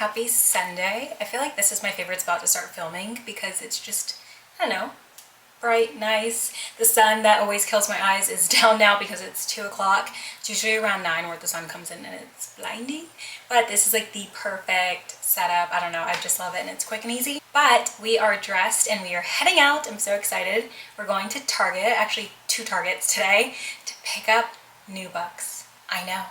Happy Sunday. I feel like this is my favorite spot to start filming because it's just, I don't know, bright, nice. The sun that always kills my eyes is down now because it's 2 o'clock. It's usually around 9 where the sun comes in and it's blinding. But this is like the perfect setup. I don't know, I just love it and it's quick and easy. But we are dressed and we are heading out. I'm so excited. We're going to Target, actually 2 Targets today, to pick up new books. I know.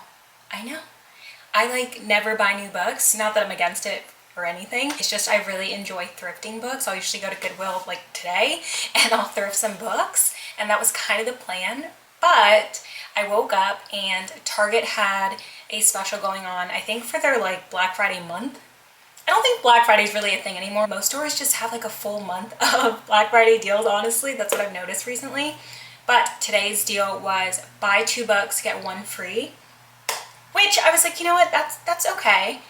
I like never buy new books, not that I'm against it or anything. It's just I really enjoy thrifting books. I'll usually go to Goodwill like today and I'll thrift some books, and that was kind of the plan. But I woke up and Target had a special going on, I think for their like Black Friday month. I don't think Black Friday is really a thing anymore. Most stores just have like a full month of Black Friday deals, honestly. That's what I've noticed recently. But today's deal was buy 2 books, get 1 free. Which I was like, you know what, that's okay.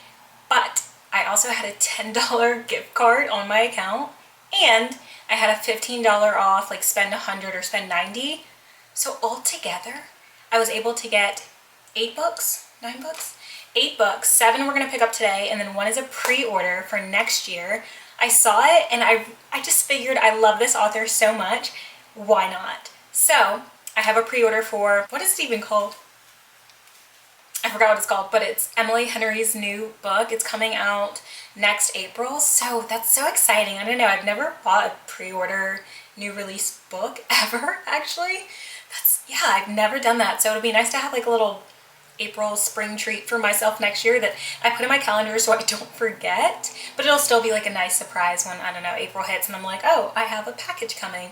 But I also had a $10 gift card on my account, and I had a $15 off, like spend 100 or spend 90. So altogether, I was able to get 8 books, 9 books, 8 books. 7 we're gonna pick up today, and then 1 is a pre-order for next year. I saw it and I just figured I love this author so much, why not? So I have a pre-order for, what is it even called? I forgot what it's called, but it's Emily Henry's new book. It's coming out next April, so that's so exciting. I don't know, I've never bought a pre-order new release book ever, actually. Yeah, I've never done that, so it'll be nice to have like a little April spring treat for myself next year that I put in my calendar so I don't forget, but it'll still be like a nice surprise when, I don't know, April hits and I'm like, oh, I have a package coming.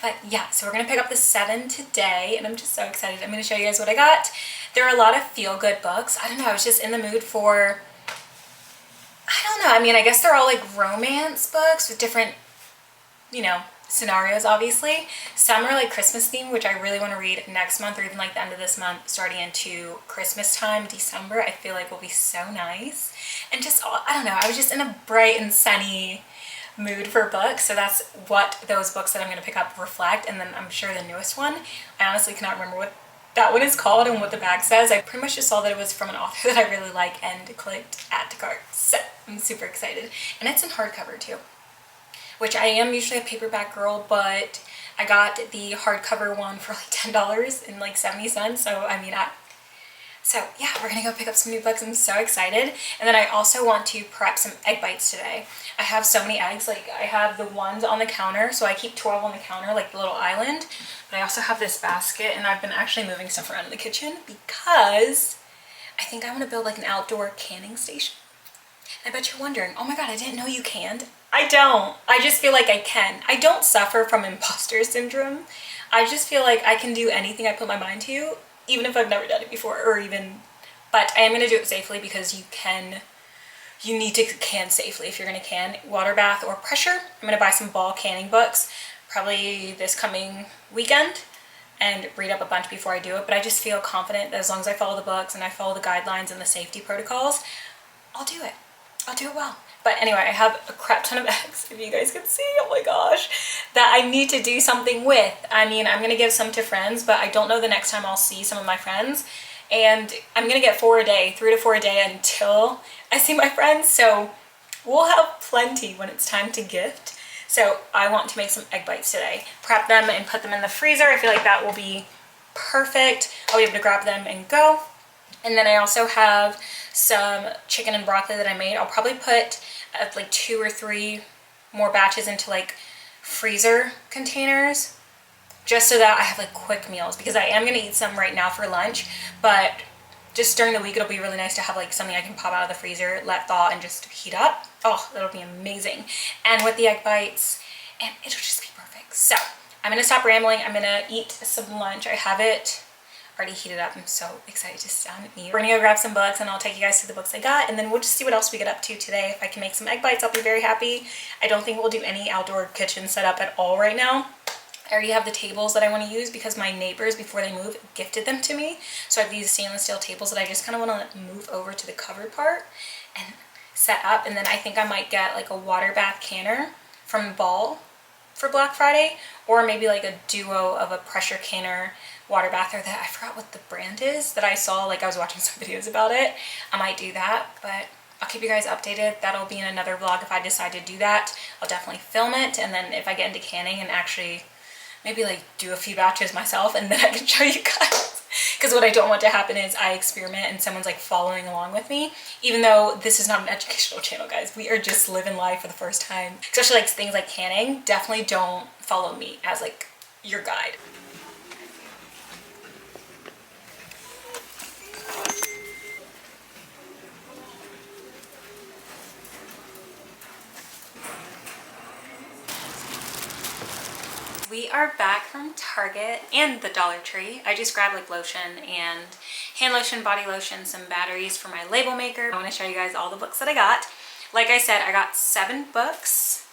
But yeah, so we're gonna pick up the 7 today, and I'm just so excited. I'm gonna show you guys what I got. There are a lot of feel-good books. I don't know, I was just in the mood for, I don't know, I mean, I guess they're all like romance books with different, you know, scenarios, obviously. Some are like Christmas themed, which I really want to read next month or even like the end of this month, starting into Christmas time, December. I feel like will be so nice. And just, I don't know, I was just in a bright and sunny mood for books, so that's what those books that I'm going to pick up reflect. And then I'm sure the newest one, I honestly cannot remember what that one is called and what the bag says. I pretty much just saw that it was from an author that I really like and clicked add to cart, so I'm super excited. And it's in hardcover too, which I am usually a paperback girl, but I got the hardcover one for like $10 and like 70 cents, so I mean, so yeah, we're gonna go pick up some new books. I'm so excited. And then I also want to prep some egg bites today. I have so many eggs, like I have the ones on the counter, so I keep 12 on the counter, like the little island. But I also have this basket, and I've been actually moving stuff around in the kitchen because I think I want to build like an outdoor canning station. I bet you're wondering, oh my god, I didn't know you canned. I don't. I just feel like I can. I don't suffer from imposter syndrome. I just feel like I can do anything I put my mind to, even if I've never done it before, or even, but I am going to do it safely because you need to can safely if you're going to can. Water bath or pressure. I'm going to buy some ball canning books probably this coming weekend and read up a bunch before I do it, but I just feel confident that as long as I follow the books and I follow the guidelines and the safety protocols, I'll do it. I'll do it well. But anyway, I have a crap ton of eggs, if you guys can see, oh my gosh, that I need to do something with. I mean, I'm gonna give some to friends, but I don't know the next time I'll see some of my friends. And I'm gonna get 4 a day, 3 to 4 a day until I see my friends. So we'll have plenty when it's time to gift. So I want to make some egg bites today. Prep them and put them in the freezer. I feel like that will be perfect. I'll be able to grab them and go. And then I also have some chicken and broccoli that I made. I'll probably put like 2 or 3 more batches into like freezer containers just so that I have like quick meals, because I am going to eat some right now for lunch, but just during the week it'll be really nice to have like something I can pop out of the freezer, let thaw, and just heat up. Oh, that'll be amazing. And with the egg bites, and it'll just be perfect. So I'm going to stop rambling. I'm going to eat some lunch. I have it already heated up. I'm so excited to sit down and eat. We're gonna go grab some books and I'll take you guys to the books I got, and then we'll just see what else we get up to today. If I can make some egg bites, I'll be very happy. I don't think we'll do any outdoor kitchen setup at all right now. I already have the tables that I want to use because my neighbors, before they move, gifted them to me. So I have these stainless steel tables that I just kind of want to move over to the covered part and set up. And then I think I might get like a water bath canner from Ball for Black Friday, or maybe like a duo of a pressure canner water bather that I forgot what the brand is that I saw, like I was watching some videos about it. I might do that, but I'll keep you guys updated. That'll be in another vlog if I decide to do that. I'll definitely film it, and then if I get into canning and actually maybe like do a few batches myself, and then I can show you guys. Because what I don't want to happen is I experiment and someone's like following along with me, even though this is not an educational channel, guys. We are just living life for the first time. Especially like things like canning, definitely don't follow me as like your guide. We are back from Target and the Dollar Tree. I just grabbed like lotion and hand lotion, body lotion, some batteries for my label maker. I want to show you guys all the books that I got. Like I said, I got 7 books,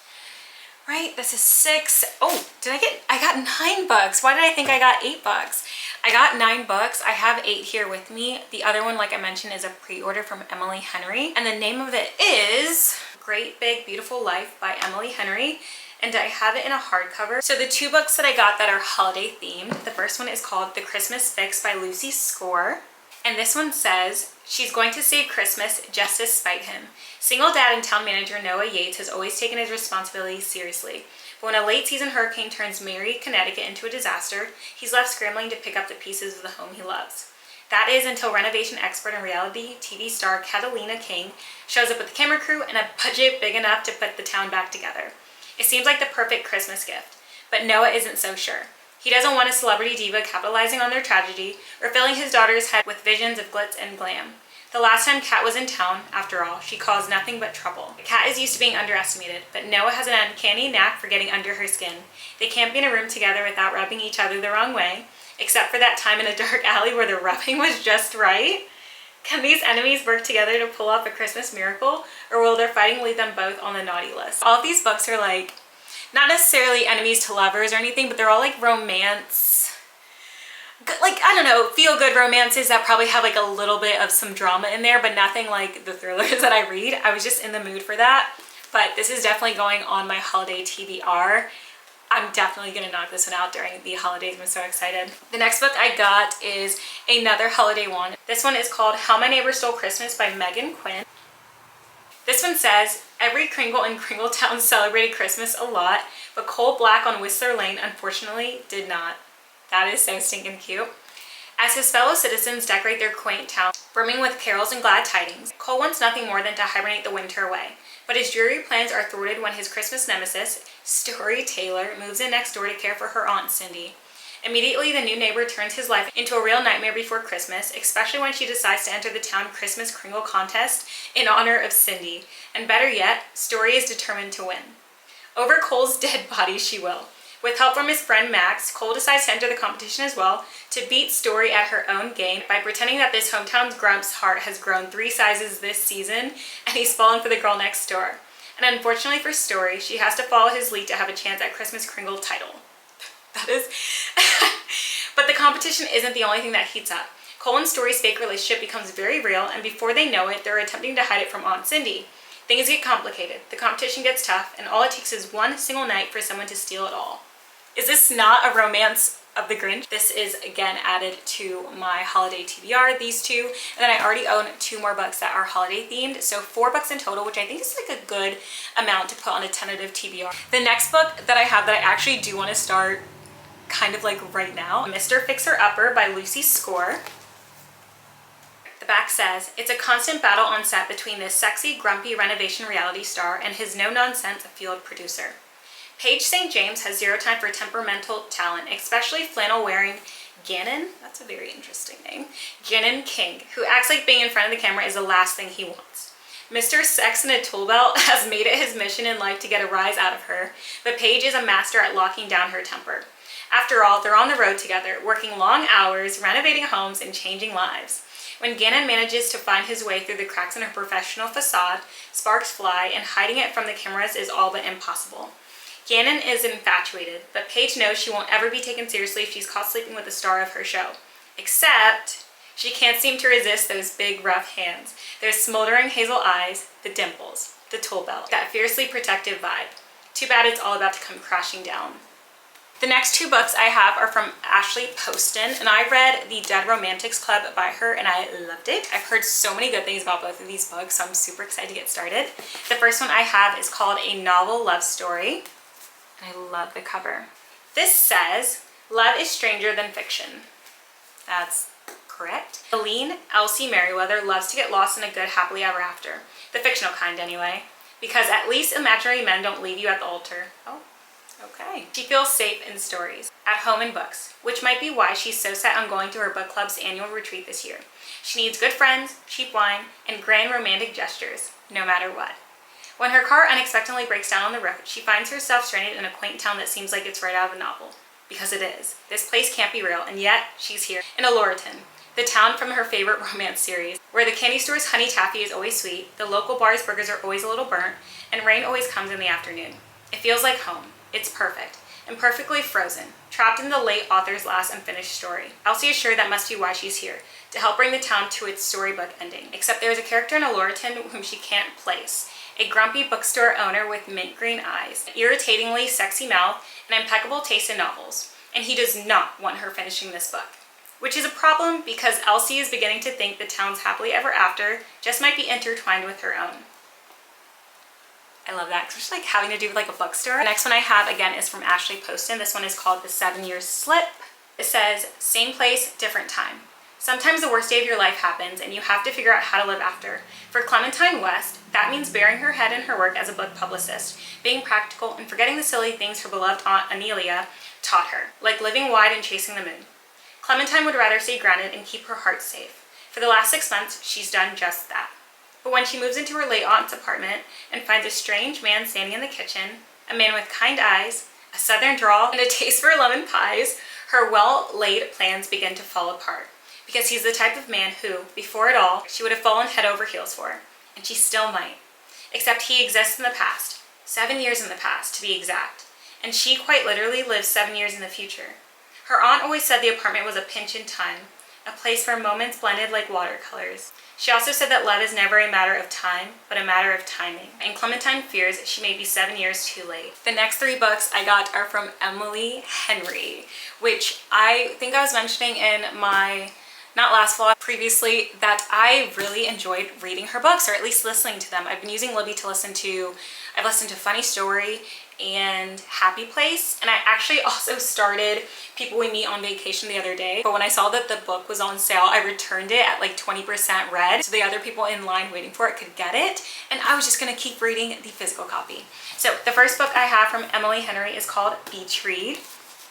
right? This is 6. Oh, I got 9 books. Why did I think I got 8 books? I got 9 books. I have 8 here with me. The other one, like I mentioned, is a pre-order from Emily Henry. And the name of it is Great Big Beautiful Life by Emily Henry. And I have it in a hardcover. So the 2 books that I got that are holiday themed, the first one is called The Christmas Fix by Lucy Score. And this one says, she's going to save Christmas just to spite him. Single dad and town manager Noah Yates has always taken his responsibilities seriously. But when a late season hurricane turns Mary, Connecticut into a disaster, he's left scrambling to pick up the pieces of the home he loves. That is until renovation expert and reality TV star Catalina King shows up with the camera crew and a budget big enough to put the town back together. It seems like the perfect Christmas gift, but Noah isn't so sure. He doesn't want a celebrity diva capitalizing on their tragedy or filling his daughter's head with visions of glitz and glam. The last time Kat was in town, after all, she caused nothing but trouble. Kat is used to being underestimated, but Noah has an uncanny knack for getting under her skin. They can't be in a room together without rubbing each other the wrong way, except for that time in a dark alley where the rubbing was just right. Can these enemies work together to pull off a Christmas miracle, or will their fighting lead them both on the naughty list? All of these books are like, not necessarily enemies to lovers or anything, but they're all like romance, like, I don't know, feel-good romances that probably have like a little bit of some drama in there, but nothing like the thrillers that I read. I was just in the mood for that, but this is definitely going on my holiday TBR. I'm definitely gonna knock this one out during the holidays. I'm so excited. The next book I got is another holiday one. This one is called How My Neighbor Stole Christmas by Megan Quinn. This one says, every Kringle in Kringletown celebrated Christmas a lot, but Coal Black on Whistler Lane unfortunately did not. That is so stinking cute. As his fellow citizens decorate their quaint town, brimming with carols and glad tidings, Cole wants nothing more than to hibernate the winter away. But his dreary plans are thwarted when his Christmas nemesis, Story Taylor, moves in next door to care for her Aunt Cindy. Immediately, the new neighbor turns his life into a real nightmare before Christmas, especially when she decides to enter the town Christmas Kringle contest in honor of Cindy. And better yet, Story is determined to win. Over Cole's dead body, she will. With help from his friend Max, Cole decides to enter the competition as well to beat Story at her own game by pretending that this hometown grump's heart has grown 3 sizes this season and he's fallen for the girl next door. And unfortunately for Story, she has to follow his lead to have a chance at Christmas Kringle title. That is... But the competition isn't the only thing that heats up. Cole and Story's fake relationship becomes very real, and before they know it, they're attempting to hide it from Aunt Cindy. Things get complicated, the competition gets tough, and all it takes is one single night for someone to steal it all. Is this not a romance of the Grinch? This is again added to my holiday TBR, these 2, and then I already own 2 more books that are holiday themed, so 4 books in total, which I think is like a good amount to put on a tentative TBR. The next book that I have that I actually do want to start kind of like right now, Mr. Fixer-Upper by Lucy Score. The back says, it's a constant battle on set between this sexy, grumpy renovation reality star and his no-nonsense field producer. Paige St. James has zero time for temperamental talent, especially flannel-wearing Gannon, that's a very interesting name, Gannon King, who acts like being in front of the camera is the last thing he wants. Mr. Sex in a Tool Belt has made it his mission in life to get a rise out of her, but Paige is a master at locking down her temper. After all, they're on the road together, working long hours, renovating homes, and changing lives. When Gannon manages to find his way through the cracks in her professional facade, sparks fly, and hiding it from the cameras is all but impossible. Gannon is infatuated, but Paige knows she won't ever be taken seriously if she's caught sleeping with the star of her show. Except, she can't seem to resist those big, rough hands, their smoldering hazel eyes, the dimples, the tool belt, that fiercely protective vibe. Too bad it's all about to come crashing down. The next two books I have are from Ashley Poston, and I read The Dead Romantics Club by her, and I loved it. I've heard so many good things about both of these books, so I'm super excited to get started. The first one I have is called A Novel Love Story, and I love the cover. This says, "Love is stranger than fiction." That's correct. Aline Elsie Merriweather loves to get lost in a good happily ever after. The fictional kind, anyway. Because at least imaginary men don't leave you at the altar. Oh. Okay. She feels safe in stories, at home in books, which might be why she's so set on going to her book club's annual retreat this year. She needs good friends, cheap wine, and grand romantic gestures, no matter what. When her car unexpectedly breaks down on the road, she finds herself stranded in a quaint town that seems like it's right out of a novel. Because it is. This place can't be real, and yet she's here in Aloriton, the town from her favorite romance series, where the candy store's honey taffy is always sweet, the local bar's burgers are always a little burnt, and rain always comes in the afternoon. It feels like home. It's perfect, and perfectly frozen, trapped in the late author's last unfinished story. Elsie is sure that must be why she's here, to help bring the town to its storybook ending. Except there is a character in Aloriton whom she can't place. A grumpy bookstore owner with mint green eyes, an irritatingly sexy mouth, and impeccable taste in novels. And he does not want her finishing this book. Which is a problem because Elsie is beginning to think the town's happily ever after just might be intertwined with her own. I love that, especially like having to do with like a bookstore. The next one I have again is from Ashley Poston. This one is called The 7 Year Slip. It says, same place, different time. Sometimes the worst day of your life happens and you have to figure out how to live after. For Clementine West, that means burying her head in her work as a book publicist, being practical and forgetting the silly things her beloved aunt Anelia taught her, like living wide and chasing the moon. Clementine would rather stay grounded and keep her heart safe. For the last 6 months, she's done just that. But when she moves into her late aunt's apartment and finds a strange man standing in the kitchen, a man with kind eyes, a southern drawl, and a taste for lemon pies, her well-laid plans begin to fall apart. Because he's the type of man who, before it all, she would have fallen head over heels for. And she still might. Except he exists in the past. 7 years in the past, to be exact. And she quite literally lives 7 years in the future. Her aunt always said the apartment was a pinch in time, a place where moments blended like watercolors. She also said that love is never a matter of time, but a matter of timing. And Clementine fears she may be 7 years too late. The next 3 books I got are from Emily Henry, which I think I was mentioning in my, not last vlog, previously, that I really enjoyed reading her books, or at least listening to them. I've been using Libby to listen to, I've listened to Funny Story and Happy Place, and I actually also started People We Meet on Vacation the other day, but when I saw that the book was on sale, I returned it at like 20% read so the other people in line waiting for it could get it, and I was just gonna keep reading the physical copy. So the first book I have from Emily Henry is called Beach Read.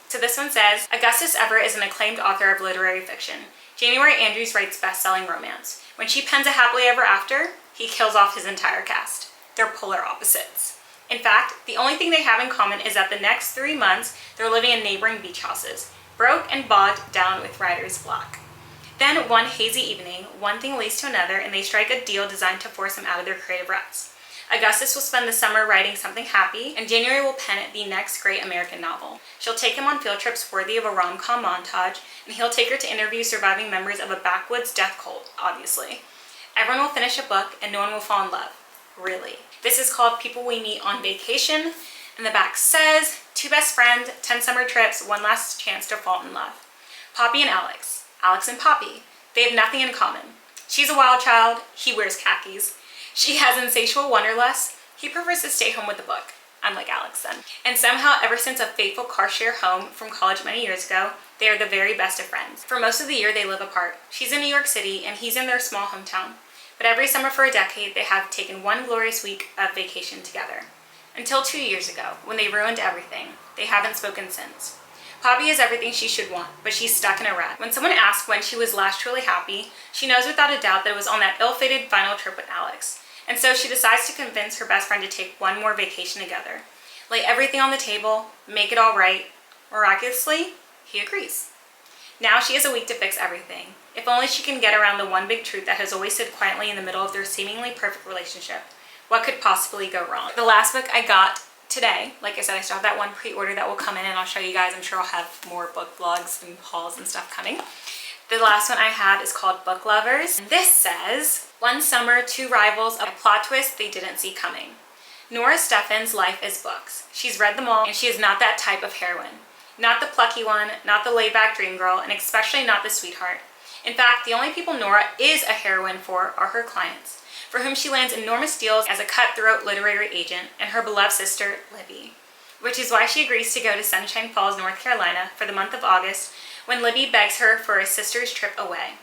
So this one says, Augustus Everett is an acclaimed author of literary fiction. January Andrews writes best-selling romance. When she pens a happily ever after, he kills off his entire cast. They're polar opposites. In fact, the only thing they have in common is that the next 3 months, they're living in neighboring beach houses, broke and bogged down with writer's block. Then one hazy evening, one thing leads to another, and they strike a deal designed to force them out of their creative ruts. Augustus will spend the summer writing something happy, and January will pen the next great American novel. She'll take him on field trips worthy of a rom-com montage, and he'll take her to interview surviving members of a backwoods death cult, obviously. Everyone will finish a book, and no one will fall in love. Really. This is called People We Meet on Vacation, and the back says, 2 best friends, 10 summer trips, 1 last chance to fall in love. Poppy and Alex. Alex and Poppy. They have nothing in common. She's a wild child, he wears khakis. She has insatiable wanderlust, he prefers to stay home with a book, unlike Alex then. And somehow, ever since a fateful car share home from college many years ago, they are the very best of friends. For most of the year, they live apart. She's in New York City, and he's in their small hometown. But every summer for a decade, they have taken one glorious week of vacation together. Until 2 years ago, when they ruined everything. They haven't spoken since. Poppy is everything she should want, but she's stuck in a rut. When someone asks when she was last truly happy, she knows without a doubt that it was on that ill-fated final trip with Alex. And so she decides to convince her best friend to take one more vacation together. Lay everything on the table, make it all right. Miraculously, he agrees. Now she has a week to fix everything. If only she can get around the one big truth that has always stood quietly in the middle of their seemingly perfect relationship. What could possibly go wrong? The last book I got today, like I said, I still have that one pre-order that will come in, and I'll show you guys. I'm sure I'll have more book vlogs and hauls and stuff coming. The last one I have is called Book Lovers. And this says, one summer, 2 rivals, a plot twist they didn't see coming. Nora Steffen's life is books. She's read them all, and she is not that type of heroine. Not the plucky one, not the laid-back dream girl, and especially not the sweetheart. In fact, the only people Nora is a heroine for are her clients, for whom she lands enormous deals as a cutthroat literary agent, and her beloved sister, Libby. Which is why she agrees to go to Sunshine Falls, North Carolina for the month of August, when Libby begs her for a sister's trip away.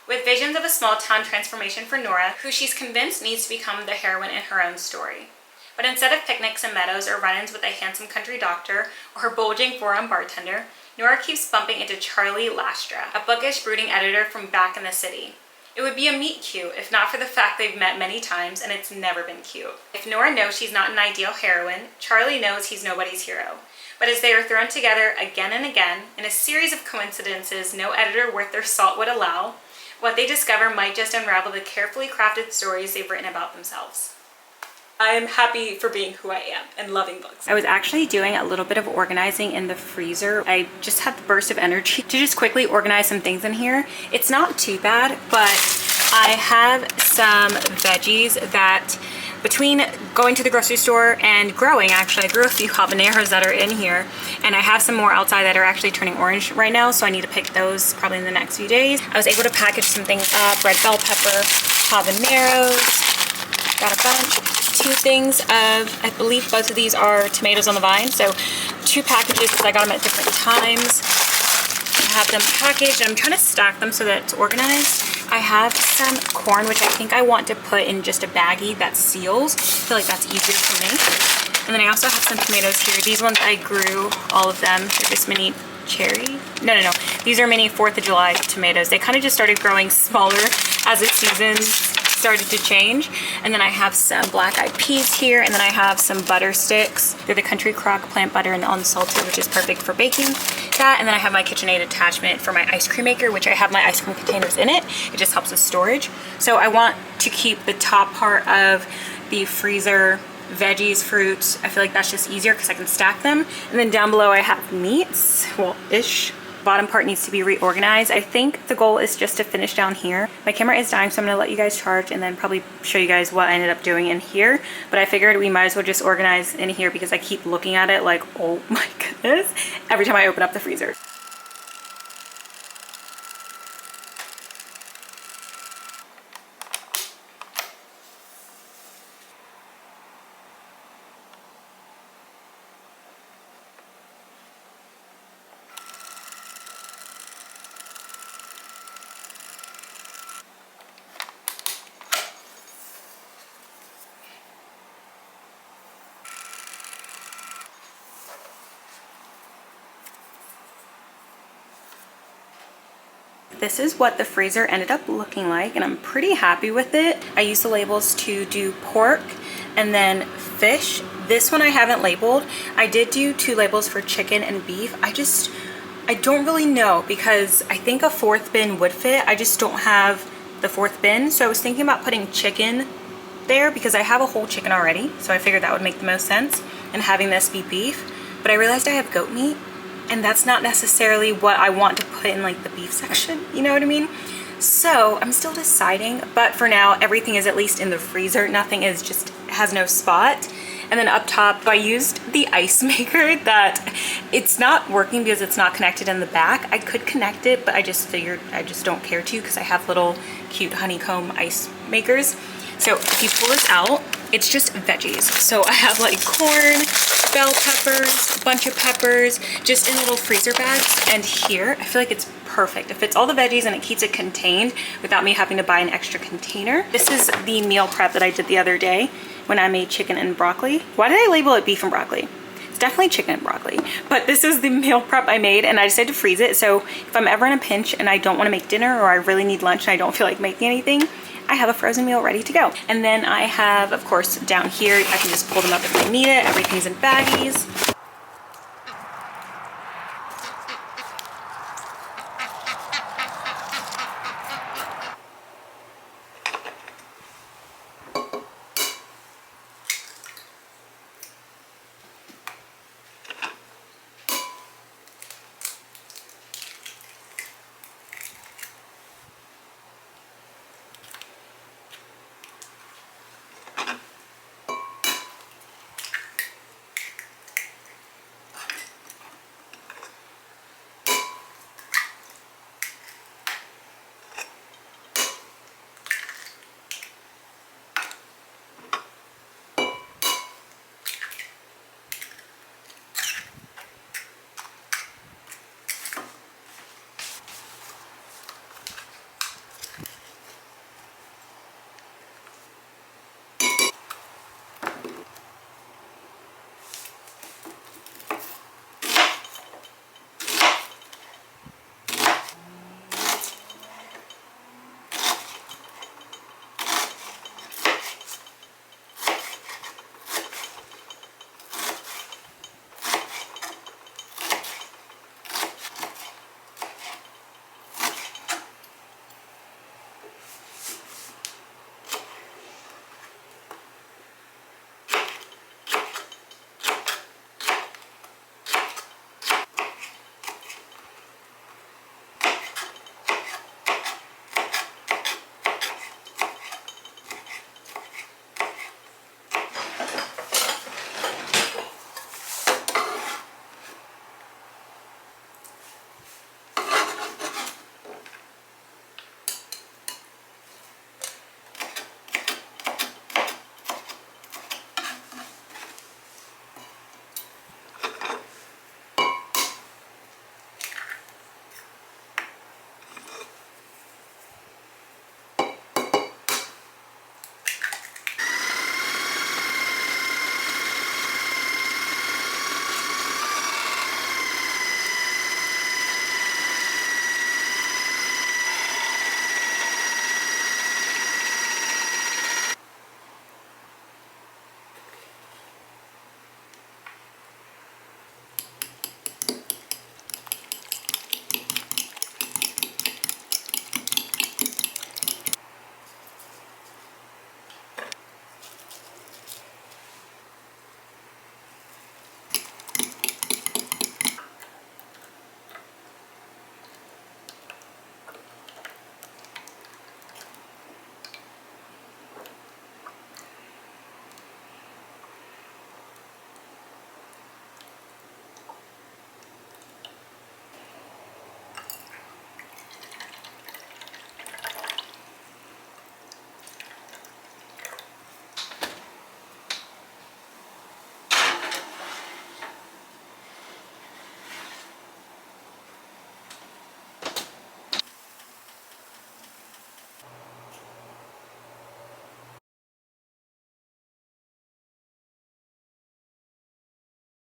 With visions of a small-town transformation for Nora, who she's convinced needs to become the heroine in her own story. But instead of picnics and meadows or run-ins with a handsome country doctor or her bulging four-arm bartender, Nora keeps bumping into Charlie Lastra, a bookish, brooding editor from back in the city. It would be a meet-cute if not for the fact they've met many times and it's never been cute. If Nora knows she's not an ideal heroine, Charlie knows he's nobody's hero. But as they are thrown together again and again, in a series of coincidences no editor worth their salt would allow, what they discover might just unravel the carefully crafted stories they've written about themselves. I am happy for being who I am and loving books. I was actually doing a little bit of organizing in the freezer. I just had the burst of energy to just quickly organize some things in here. It's not too bad, but I have some veggies that between going to the grocery store and growing, actually, I grew a few habaneros that are in here, and I have some more outside that are actually turning orange right now, so I need to pick those probably in the next few days. I was able to package some things up, red bell pepper, habaneros, got a bunch. Two things of, I believe both of these are tomatoes on the vine, so 2 packages because I got them at different times. I have them packaged and I'm trying to stack them so that it's organized. I have some corn, which I think I want to put in just a baggie that seals. I feel like that's easier for me. And then I also have some tomatoes here. These ones I grew, all of them. They're just mini cherry. No. These are mini 4th of July tomatoes. They kind of just started growing smaller as the seasons started to change. And then I have some black-eyed peas here, and then I have some butter sticks. They're the Country Crock plant butter and unsalted, which is perfect for baking that. And then I have my KitchenAid attachment for my ice cream maker, which I have my ice cream containers in it. It just helps with storage. So I want to keep the top part of the freezer veggies, fruits. I feel like that's just easier because I can stack them. And then down below I have meats, well, ish. Bottom part needs to be reorganized. I think the goal is just to finish down here. My camera is dying, so I'm gonna let you guys charge and then probably show you guys what I ended up doing in here. But I figured we might as well just organize in here because I keep looking at it like, oh my goodness, every time I open up the freezer. This is what the freezer ended up looking like, and I'm pretty happy with it. I used the labels to do pork and then fish. This one I haven't labeled. I did do 2 labels for chicken and beef. I don't really know because I think a 4th bin would fit. I just don't have the 4th bin. So I was thinking about putting chicken there because I have a whole chicken already. So I figured that would make the most sense, and having this be beef. But I realized I have goat meat, and that's not necessarily what I want to put in like the beef section, you know what I mean? So I'm still deciding, but for now everything is at least in the freezer. Nothing is just has no spot. And then up top I used the ice maker that it's not working because it's not connected in the back. I could connect it, but I just figured I just don't care to because I have little cute honeycomb ice makers. So if you pull this out, it's just veggies. So I have like corn, bell peppers, a bunch of peppers, just in little freezer bags. And here, I feel like it's perfect. It fits all the veggies and it keeps it contained without me having to buy an extra container. This is the meal prep that I did the other day when I made chicken and broccoli. Why did I label it beef and broccoli? It's definitely chicken and broccoli, but this is the meal prep I made and I decided to freeze it. So if I'm ever in a pinch and I don't want to make dinner or I really need lunch and I don't feel like making anything, I have a frozen meal ready to go. And then I have, of course, down here, I can just pull them up if I need it. Everything's in baggies.